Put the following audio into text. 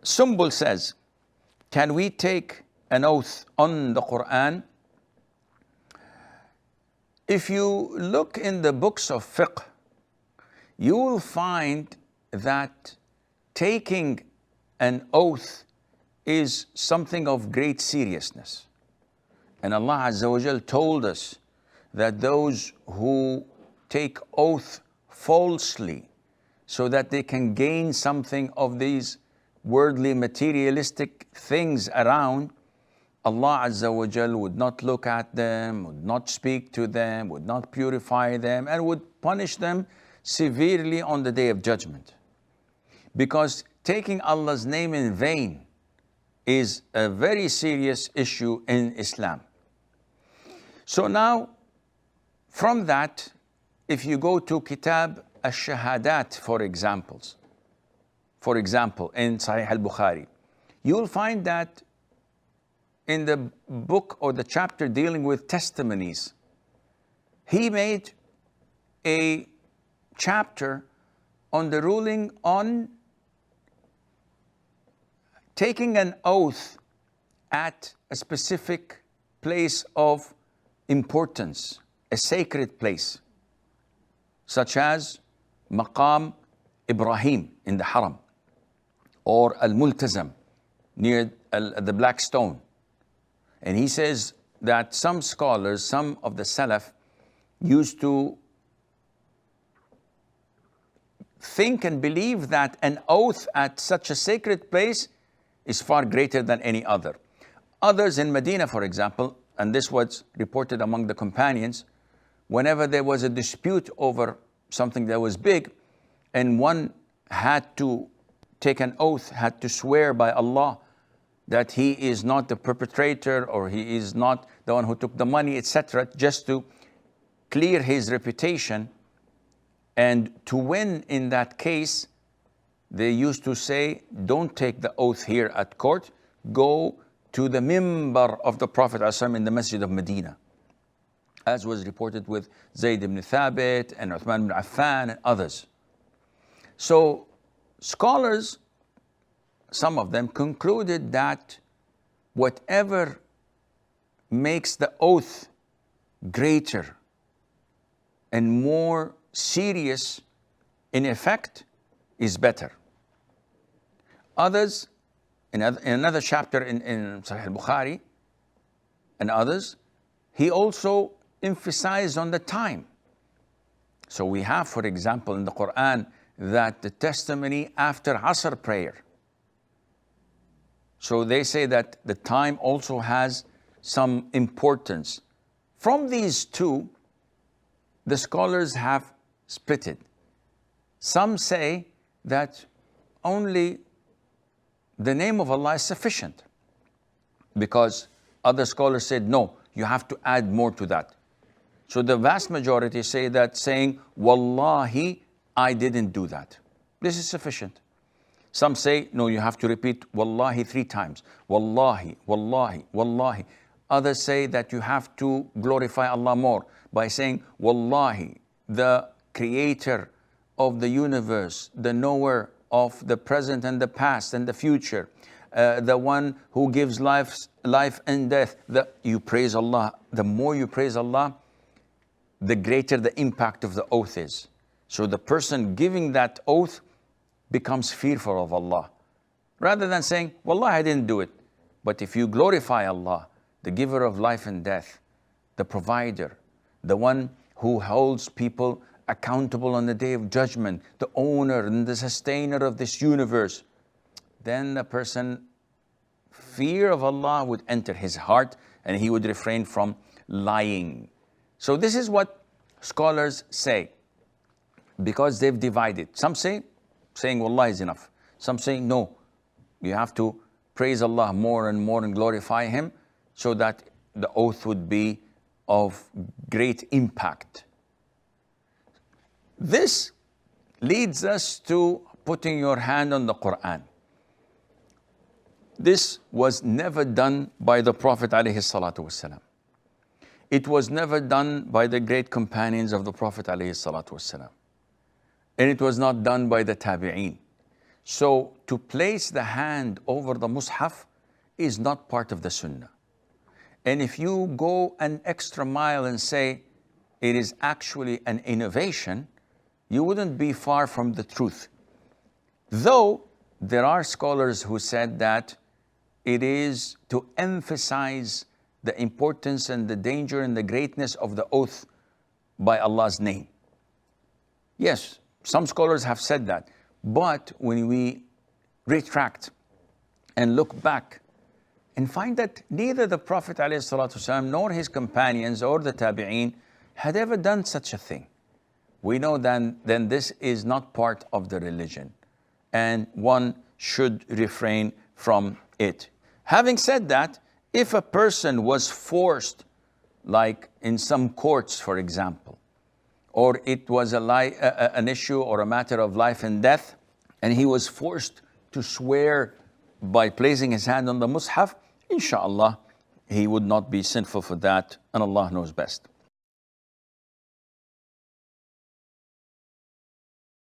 Sumbul says, can we take an oath on the Quran? If you look in the books of fiqh, you will find that taking an oath is something of great seriousness. And Allah Azza wa Jal told us that those who take oath falsely so that they can gain something of these worldly materialistic things around, Allah Azza wa Jal would not look at them, would not speak to them, would not purify them, and would punish them severely on the Day of Judgment. Because taking Allah's name in vain is a very serious issue in Islam. So now, from that, if you go to Kitab al-Shahadat, for example, in Sahih al-Bukhari, you will find that in the book or the chapter dealing with testimonies, he made a chapter on the ruling on taking an oath at a specific place of importance, a sacred place, such as Maqam Ibrahim in the Haram, or Al-Multazam near the Black Stone. And he says that some scholars, some of the Salaf, used to think and believe that an oath at such a sacred place is far greater than any other. Others in Medina, for example, and this was reported among the companions, whenever there was a dispute over something that was big, and one had to take an oath, had to swear by Allah that he is not the perpetrator or he is not the one who took the money, etc., just to clear his reputation. And to win in that case, they used to say, don't take the oath here at court, go to the mimbar of the Prophet ﷺ in the Masjid of Medina, as was reported with Zayd ibn Thabit and Uthman ibn Affan and others. So scholars, some of them, concluded that whatever makes the oath greater and more serious in effect is better. Others, in another chapter in Sahih al-Bukhari and others, he also emphasized on the time. So we have, for example, in the Quran, that the testimony after Asr prayer. So they say that the time also has some importance. From these two, the scholars have split it. Some say that only the name of Allah is sufficient, because other scholars said, no, you have to add more to that. So the vast majority say that saying, Wallahi, I didn't do that, this is sufficient. Some say, no, you have to repeat Wallahi 3 times. Wallahi, Wallahi, Wallahi. Others say that you have to glorify Allah more by saying, Wallahi, the creator of the universe, the knower of the present and the past and the future, the one who gives life and death. You praise Allah. The more you praise Allah, the greater the impact of the oath is. So the person giving that oath becomes fearful of Allah, rather than saying, Wallah, I didn't do it. But if you glorify Allah, the giver of life and death, the provider, the one who holds people accountable on the Day of Judgment, the owner and the sustainer of this universe, then the person, fear of Allah would enter his heart and he would refrain from lying. So this is what scholars say, because they've divided. Some say, saying Wallah is enough. Some say, no, you have to praise Allah more and more and glorify Him, so that the oath would be of great impact. This leads us to putting your hand on the Quran. This was never done by the Prophet ﷺ. It was never done by the great companions of the Prophet ﷺ. And it was not done by the Tabi'een. So to place the hand over the mushaf is not part of the sunnah. And if you go an extra mile and say it is actually an innovation, you wouldn't be far from the truth. Though there are scholars who said that it is to emphasize the importance and the danger and the greatness of the oath by Allah's name. Yes, some scholars have said that. But when we retract and look back and find that neither the Prophet ﷺ nor his companions or the tabi'een had ever done such a thing, we know then this is not part of the religion, and one should refrain from it. Having said that, if a person was forced, like in some courts, for example, or it was an issue or a matter of life and death, and he was forced to swear by placing his hand on the mushaf, inshallah, he would not be sinful for that, and Allah knows best.